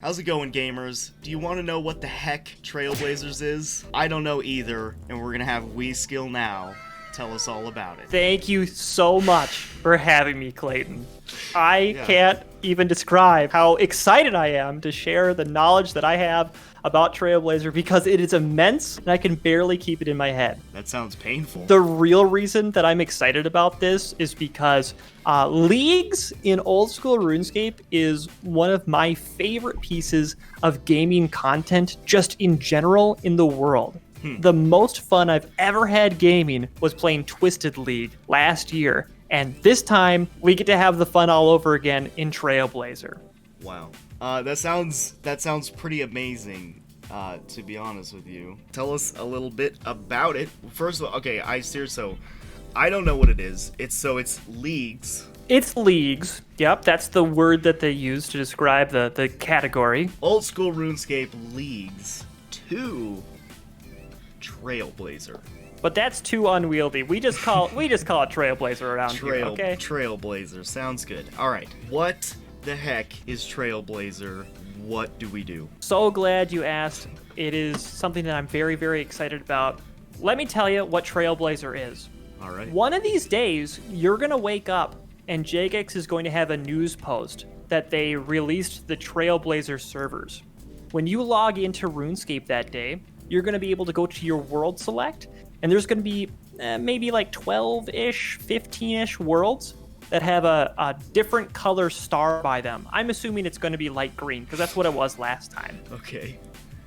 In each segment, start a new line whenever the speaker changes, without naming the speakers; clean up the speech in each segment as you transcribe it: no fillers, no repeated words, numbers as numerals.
How's it going, gamers? Do you want to know what the heck Trailblazers is? I don't know either, and we're gonna have WeSkillNow tell us all about it.
Thank you so much for having me, Clayton. I can't even describe how excited I am to share the knowledge that I have about Trailblazer because it is immense and I can barely keep it in my head.
That sounds painful.
The real reason that I'm excited about this is because leagues in old school RuneScape is one of my favorite pieces of gaming content just in general in the world. The most fun I've ever had gaming was playing Twisted League last year, and this time we get to have the fun all over again in Trailblazer.
Wow. That sounds pretty amazing, to be honest with you. Tell us a little bit about it. First of all, okay, I don't know what it is. It's leagues.
It's leagues. Yep, that's the word that they use to describe the category.
Old school RuneScape leagues to Trailblazer.
But that's too unwieldy. We just call it Trailblazer around here, okay?
Trailblazer, sounds good. All right, what the heck is Trailblazer? What do we do?
So glad you asked. It is something that I'm very, very excited about. Let me tell you what Trailblazer is.
All right.
One of these days, you're going to wake up and Jagex is going to have a news post that they released the Trailblazer servers. When you log into RuneScape that day, you're going to be able to go to your world select, and there's going to be maybe like 12-ish, 15-ish worlds that have a different color star by them. I'm assuming it's going to be light green, because that's what it was last time.
Okay.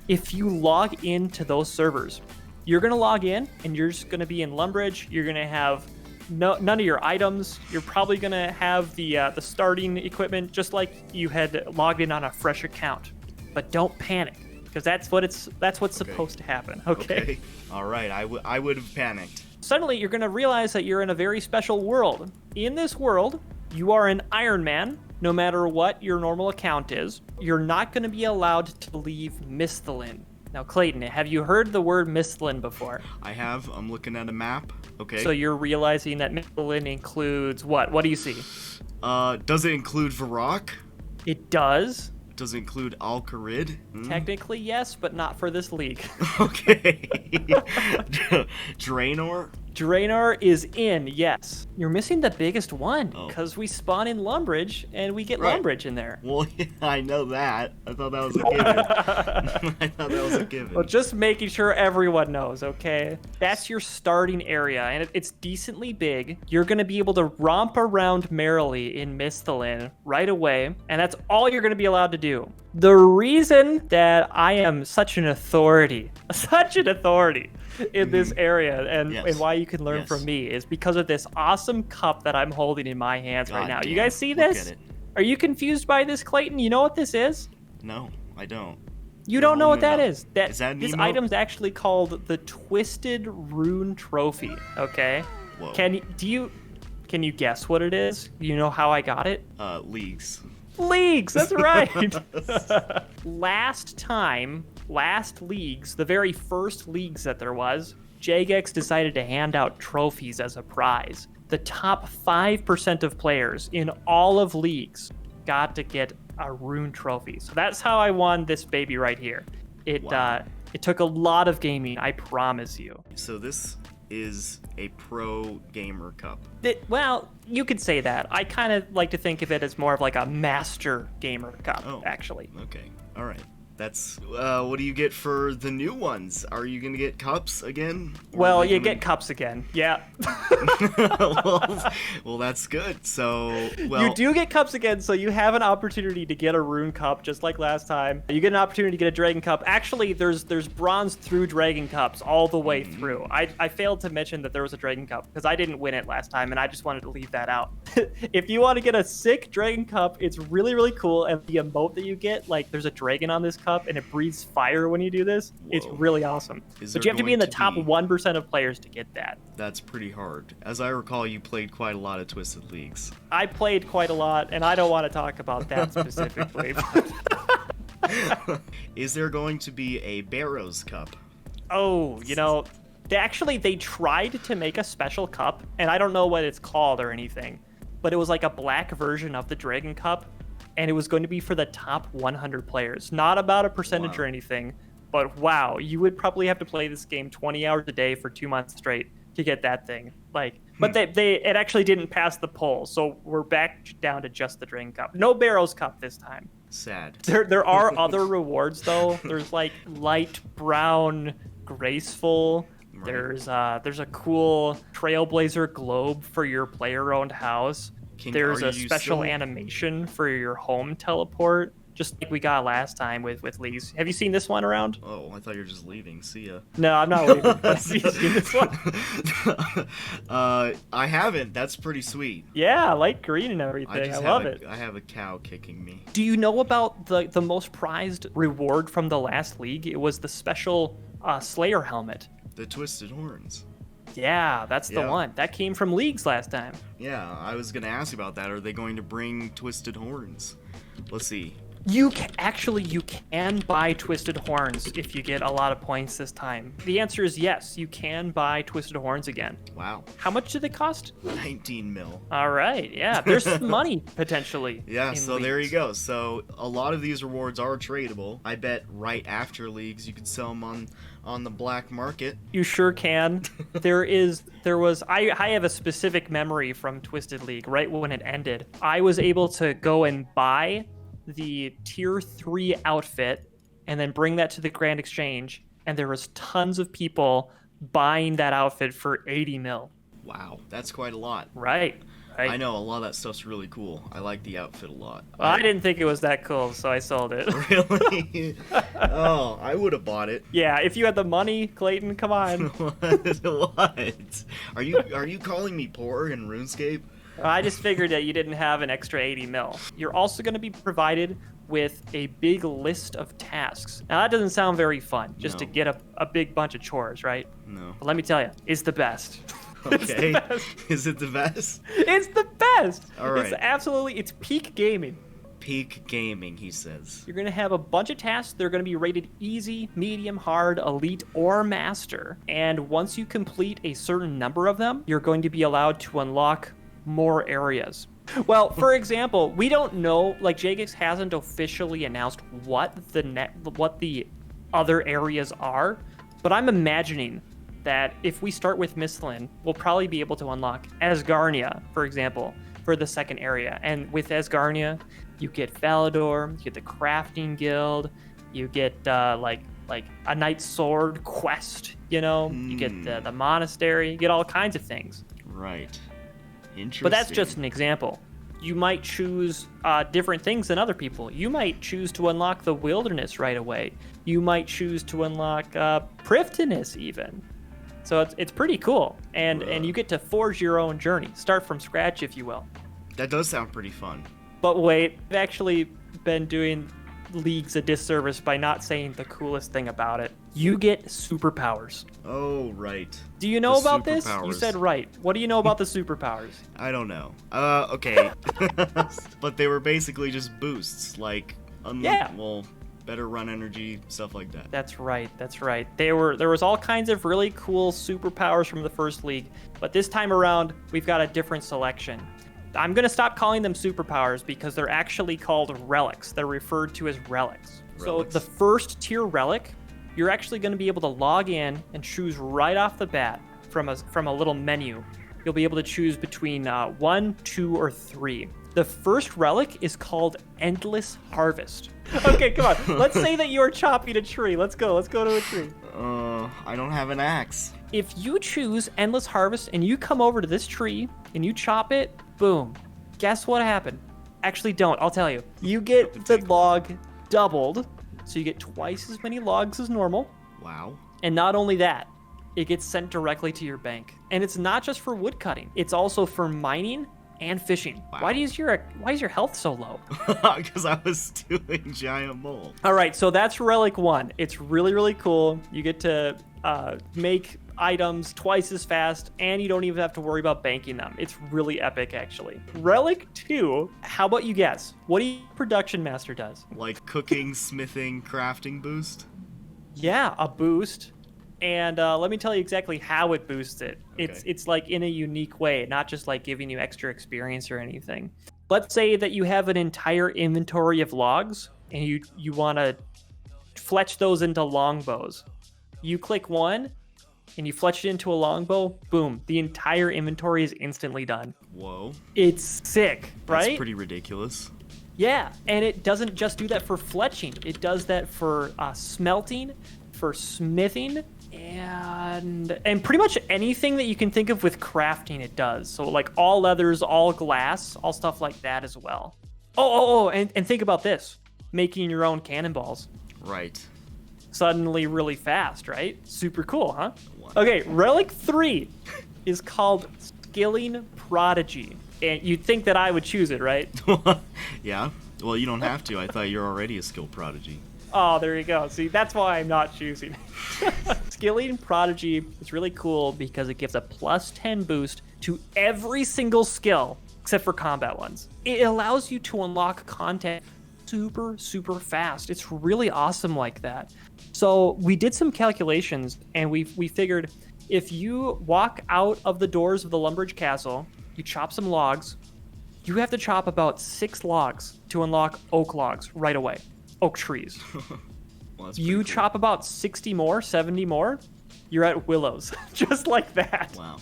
If you log into those servers, you're going to log in, and you're just going to be in Lumbridge. You're going to have none of your items. You're probably going to have the starting equipment, just like you had logged in on a fresh account. But don't panic, because that's what's supposed to happen. Okay.
All right. I would have panicked.
Suddenly, you're going to realize that you're in a very special world. In this world, you are an IRONMAN, no matter what your normal account is. You're not going to be allowed to leave Misthalin. Now, Clayton, have you heard the word Misthalin before?
I have. I'm looking at a map. Okay.
So you're realizing that Misthalin includes what? What do you see?
Does it include Varrock?
It does.
Does it include Al-Kharid?
Technically, yes, but not for this league.
Okay. Draenor?
Draenor is in, yes. You're missing the biggest one,
Oh.
because we spawn in Lumbridge, and we get
Right.
Lumbridge in there.
Well, yeah, I know that. I thought that was a given.
Well, just making sure everyone knows, okay? That's your starting area, and it's decently big. You're going to be able to romp around merrily in Misthalin right away, and that's all you're going to be allowed to do. The reason that I am such an authority in this area and why you can learn from me is because of this awesome cup that I'm holding in my hands right now.
damn,
You guys see
look
this?
at it.
Are you confused by this, Clayton? You know what this is?
No, I don't.
You don't know what that is.
Is that an
this
emote?
item's actually called the Twisted Rune Trophy. Okay.
Whoa.
Can you guess what it is? You know how I got it?
Leagues.
Leagues. That's right. Last leagues, the very first leagues that there was, Jagex decided to hand out trophies as a prize. The top 5% of players in all of leagues got to get a rune trophy. So that's how I won this baby right here. It took a lot of gaming, I promise you.
So this is a pro gamer cup.
Well, you could say that. I kind of like to think of it as more of like a master gamer cup, actually.
Okay. All right. That's what do you get for the new ones? Are you gonna get cups again?
Well, you get cups again. Yeah.
well, that's good. So,
you do get cups again, so you have an opportunity to get a rune cup, just like last time. You get an opportunity to get a dragon cup. Actually, there's bronze through dragon cups all the way through. I failed to mention that there was a dragon cup because I didn't win it last time, and I just wanted to leave that out. If you want to get a sick dragon cup, it's really, really cool, and the emote that you get, like there's a dragon on this cup, and it breathes fire when you do this.
Whoa.
It's really awesome. But you have to be in the top 1% of players to get that.
That's pretty hard. As I recall, you played quite a lot of Twisted Leagues.
I played quite a lot, and I don't want to talk about that specifically.
Is there going to be a Barrows Cup?
Oh, they tried to make a special cup, and I don't know what it's called or anything, but it was like a black version of the Dragon Cup. and it was going to be for the top 100 players. Not about a percentage or anything, but wow, you would probably have to play this game 20 hours a day for 2 months straight to get that thing. Like, but it actually didn't pass the poll, so we're back down to just the Dragon Cup. No Barrows Cup this time.
Sad.
There are other rewards though. There's like light brown graceful. Right. There's a cool Trailblazer globe for your player-owned house. There's a special animation for your home teleport, just like we got last time with Leagues. Have you seen this one around?
Oh, I thought you were just leaving. See ya.
No, I'm not leaving. Have you seen this one?
I haven't. That's pretty sweet.
Yeah, light green and everything. I love it.
I have a cow kicking me.
Do you know about the most prized reward from the last league? It was the special Slayer helmet.
The Twisted Horns.
Yeah, that's the one. That came from Leagues last time.
Yeah, I was going to ask you about that. Are they going to bring Twisted Horns? Let's see.
You can buy Twisted Horns if you get a lot of points this time. The answer is yes, you can buy Twisted Horns again.
Wow.
How much do they cost?
19 mil.
All right, yeah. There's some money, potentially.
Yeah, so
Leagues.
There you go. So a lot of these rewards are tradable. I bet right after Leagues you could sell them on the black market.
You sure can. I have a specific memory from Twisted League right when it ended. I was able to go and buy the tier 3 outfit and then bring that to the Grand Exchange, and there was tons of people buying that outfit for 80 mil.
Wow, that's quite a lot.
Right.
I know, a lot of that stuff's really cool. I like the outfit a lot.
Well, I didn't think it was that cool, so I sold it.
Really? Oh, I would have bought it.
Yeah, if you had the money, Clayton, come on.
What? Are you calling me poor in RuneScape?
I just figured that you didn't have an extra 80 mil. You're also going to be provided with a big list of tasks. Now, that doesn't sound very fun, just to get a big bunch of chores, right?
No.
But let me tell you, it's the best.
Okay. Is it the best?
It's the best.
All right.
It's peak gaming.
Peak gaming, he says.
You're going to have a bunch of tasks. They're going to be rated easy, medium, hard, elite, or master. And once you complete a certain number of them, you're going to be allowed to unlock more areas. Well, for example, we don't know, like Jagex hasn't officially announced what the other areas are, but I'm imagining that if we start with Misthalin, we'll probably be able to unlock Asgarnia, for example, for the second area. And with Asgarnia, you get Falador, you get the Crafting Guild, you get like a Knight's Sword quest, you get the monastery, you get all kinds of things.
Right. Interesting.
But that's just an example. You might choose different things than other people. You might choose to unlock the wilderness right away. You might choose to unlock Prifddinas even. So it's pretty cool. And you get to forge your own journey. Start from scratch, if you will.
That does sound pretty fun.
But wait, I've actually been doing Leagues a disservice by not saying the coolest thing about it. You get superpowers.
Oh, right.
Do you know about this? You said right. What do you know about the superpowers?
I don't know. Okay. But they were basically just boosts, like, better run energy, stuff like that.
That's right. There was all kinds of really cool superpowers from the first league, but this time around, we've got a different selection. I'm going to stop calling them superpowers because they're actually called relics. They're referred to as relics. So the first tier relic, you're actually going to be able to log in and choose right off the bat from a little menu. You'll be able to choose between 1, 2, or 3. The first relic is called Endless Harvest. Okay, come on. Let's say that you're chopping a tree. Let's go to a tree.
I don't have an axe.
If you choose Endless Harvest and you come over to this tree and you chop it, boom. Guess what happened? Actually, don't. I'll tell you. You get the log doubled, so you get twice as many logs as normal.
Wow.
And not only that, it gets sent directly to your bank. And it's not just for wood cutting. It's also for mining and fishing. Wow. Why is your health so low?
Because I was doing giant mole.
All right, so that's Relic 1. It's really, really cool. You get to make items twice as fast, and you don't even have to worry about banking them. It's really epic, actually. Relic 2, how about you guess? What do you Production Master does?
Like cooking, smithing, crafting boost?
Yeah, a boost. And let me tell you exactly how it boosts it.
Okay.
It's like in a unique way, not just like giving you extra experience or anything. let's say that you have an entire inventory of logs and you want to fletch those into longbows. You click one and you fletch it into a longbow, boom, the entire inventory is instantly done.
Whoa.
It's sick, right?
That's pretty ridiculous.
Yeah, and it doesn't just do that for fletching. It does that for smelting, for smithing, and pretty much anything that you can think of with crafting it does. So like all leathers, all glass, all stuff like that as well. And think about this. Making your own cannonballs.
Right.
Suddenly really fast, right? Super cool, huh? Okay, Relic 3 is called Skilling Prodigy. And you'd think that I would choose it, right?
Yeah. Well, you don't have to. I thought you're already a skill prodigy.
Oh, there you go. See, that's why I'm not choosing. Skilling Prodigy is really cool because it gives a plus 10 boost to every single skill except for combat ones. It allows you to unlock content super, super fast. It's really awesome like that. So we did some calculations and we figured if you walk out of the doors of the Lumbridge Castle, you chop some logs, you have to chop about 6 logs to unlock oak logs right away. Oak trees.
Well,
you
cool.
chop about 60 more, 70 more, you're at willows. Just like that.
Wow.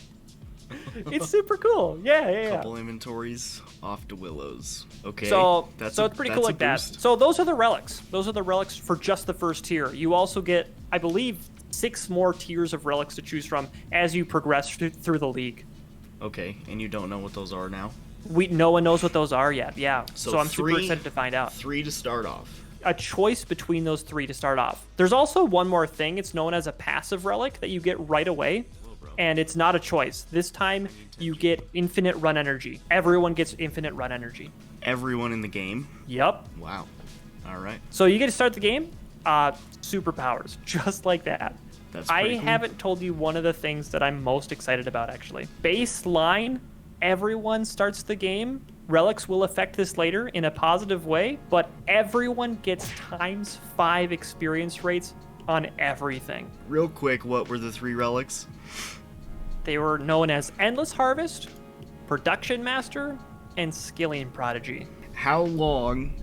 It's super cool. Yeah.
Couple inventories off to willows. Okay.
So it's pretty cool like that. So those are the relics. Those are the relics for just the first tier. You also get, I believe, 6 more tiers of relics to choose from as you progress through the league.
Okay, and you don't know what those are now?
No one knows what those are yet, yeah. So I'm super
3,
excited to find out.
3 to start off.
A choice between those 3 to start off. There's also one more thing. It's known as a passive relic that you get right away. And it's not a choice. This time, you get infinite run energy. Everyone gets infinite run energy.
Everyone in the game?
Yep.
Wow. All right.
So you get to start the game, superpowers, just like that.
That's pretty cool.
Haven't told you one of the things that I'm most excited about, actually. Baseline, everyone starts the game. Relics will affect this later in a positive way, but everyone gets ×5 experience rates on everything.
Real quick, what were the 3 relics?
They were known as Endless Harvest, Production Master, and Skilling Prodigy.
How long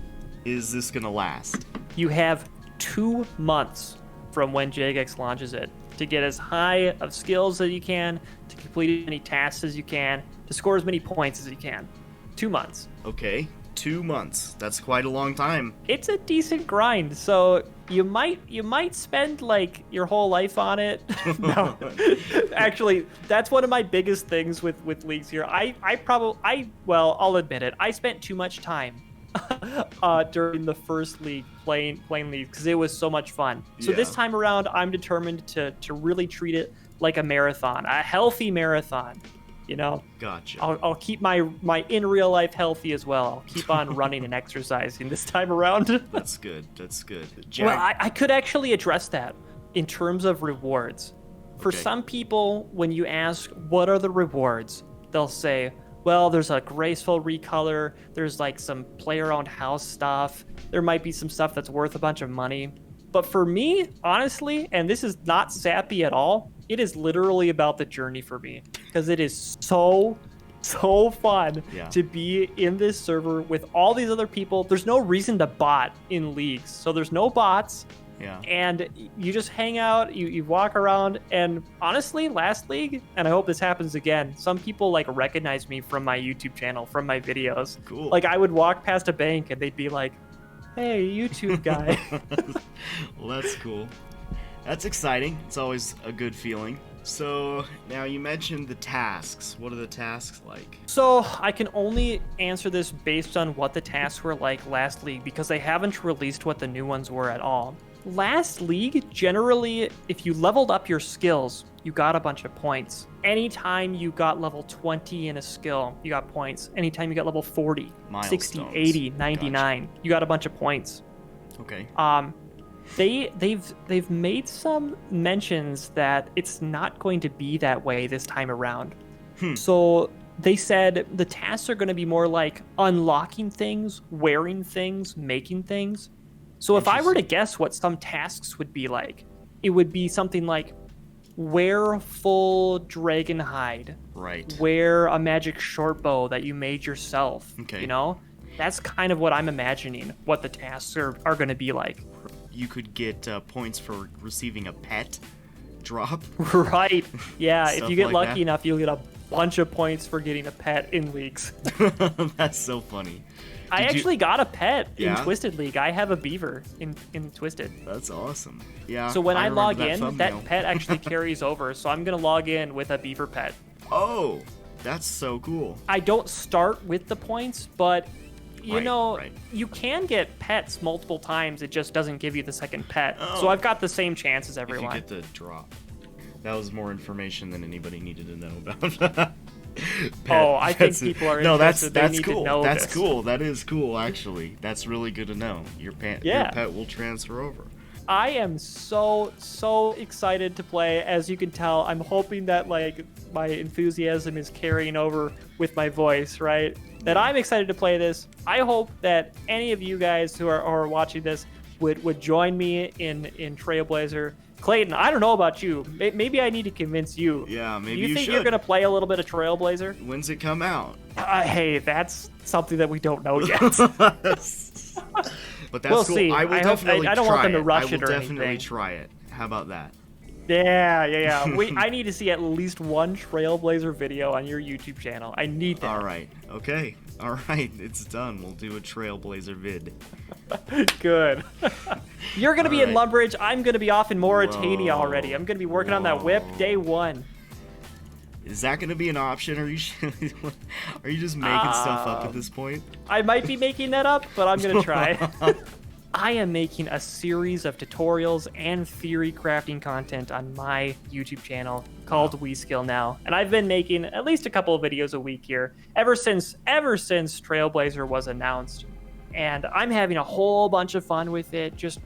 is this gonna last?
You have 2 months from when Jagex launches it to get as high of skills as you can, to complete as many tasks as you can, to score as many points as you can. 2 months.
Okay, 2 months. That's quite a long time.
It's a decent grind, so you might spend like your whole life on it. No, actually, that's one of my biggest things with leagues here. I'll admit it. I spent too much time during the first league playing leagues because it was so much fun. So this time around, I'm determined to really treat it like a marathon, a healthy marathon. You know,
gotcha.
I'll keep my in real life healthy as well. I'll keep on running and exercising this time around.
That's good. Jack.
Well, I could actually address that in terms of rewards. For some people, when you ask what are the rewards, they'll say, well, there's a graceful recolor, there's like some play-around house stuff, there might be some stuff that's worth a bunch of money. But for me, honestly, and this is not sappy at all, it is literally about the journey for me. Because it is so fun to be in this server with all these other people. There's no reason to bot in leagues. So there's no bots.
Yeah.
And you just hang out, you walk around, and honestly, last league, and I hope this happens again, some people like recognize me from my YouTube channel, from my videos.
Cool.
Like I would walk past a bank and they'd be like, hey, YouTube guy.
Well, that's cool. That's exciting. It's always a good feeling. So, now you mentioned the tasks. What are the tasks like?
So, I can only answer this based on what the tasks were like last league because they haven't released what the new ones were at all. Last league, generally, if you leveled up your skills, you got a bunch of points. Anytime you got level 20 in a skill, you got points. Anytime you got level 40,
Milestones.
60, 80, 99,
Gotcha.
You got a bunch of points.
Okay.
They've made some mentions that it's not going to be that way this time around. So they said the tasks are going to be more like unlocking things, wearing things, making things. So if I were to guess what some tasks would be like, it would be something like wear full dragon hide.
Right.
Wear a magic short bow that you made yourself.
Okay.
You know? That's kind of what I'm imagining what the tasks are going to be like.
You could get points for receiving a pet drop.
Right. Yeah, if
Stuff
you get
like
lucky
that.
enough, you'll get a bunch of points for getting a pet in leagues.
That's so funny.
I
Did you-
actually got a pet in
Yeah?
Twisted League. I have a beaver in Twisted.
That's awesome. Yeah.
So when I
remember
log
that
in,
thumbnail.
that pet actually carries over. So I'm going to log in with a beaver pet.
Oh, that's so cool.
I don't start with the points, but you
Right,
know,
right.
you can get pets multiple times. It just doesn't give you the second pet.
Oh.
So I've got the same chance as
If
everyone.
you get the drop. That was more information than anybody needed to know about.
Oh, I think people are
No, that's
interested. They
that's
need to
cool.
know
That's
this.
cool. That is cool, actually. That's really good to know. Your
Yeah.
pet will transfer over.
I am so excited to play. As you can tell, I'm hoping that like my enthusiasm is carrying over with my voice, right? That I'm excited to play this. I hope that any of you guys who are watching this would join me in Trailblazer. Clayton, I don't know about you. Maybe I need to convince you.
Yeah, maybe
Do you think
should.
you're gonna play a little bit of Trailblazer?
When's it come out?
Hey, that's something that we don't know yet.
But that's
We'll
cool.
see.
I will
I hope-
definitely
I don't
try
want them to
it.
rush
I will
it or
definitely
anything.
try it. How about that?
Yeah. I need to see at least one Trailblazer video on your YouTube channel. I need that.
All right. Okay. All right. It's done. We'll do a Trailblazer vid.
Good. You're going to be in
Alright.
Lumbridge. I'm going to be off in Mauritania
Whoa.
already. I'm going to be working on that whip day one.
Is that going to be an option? Are you just making stuff up at this point?
I might be making that up, but I'm going to try. I am making a series of tutorials and theory crafting content on my YouTube channel called WeSkillNow. And I've been making at least a couple of videos a week here ever since Trailblazer was announced. And I'm having a whole bunch of fun with it, just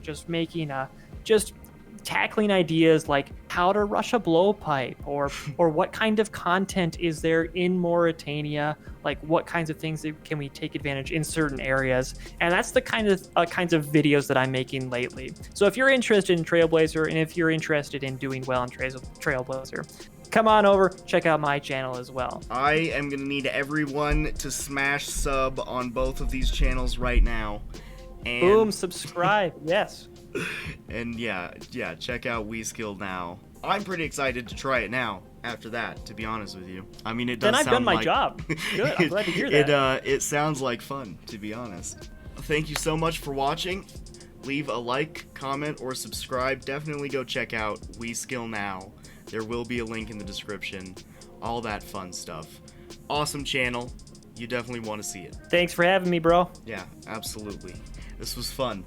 tackling ideas like how to rush a blowpipe or what kind of content is there in Mauritania, like what kinds of things can we take advantage in certain areas. And that's the kinds of videos that I'm making lately. So if you're interested in Trailblazer and if you're interested in doing well in Trailblazer, come on over, check out my channel as well.
I am going to need everyone to smash sub on both of these channels right now. And,
Boom, subscribe, yes.
And yeah, check out WeSkillNow. I'm pretty excited to try it now after that, to be honest with you. I mean, it does
Then I've
sound
done my
like...
job. Good, I'm glad to hear that.
It sounds like fun, to be honest. Thank you so much for watching. Leave a like, comment, or subscribe. Definitely go check out WeSkillNow. There will be a link in the description. All that fun stuff. Awesome channel. You definitely want to see it.
Thanks for having me, bro.
Yeah, absolutely. This was fun.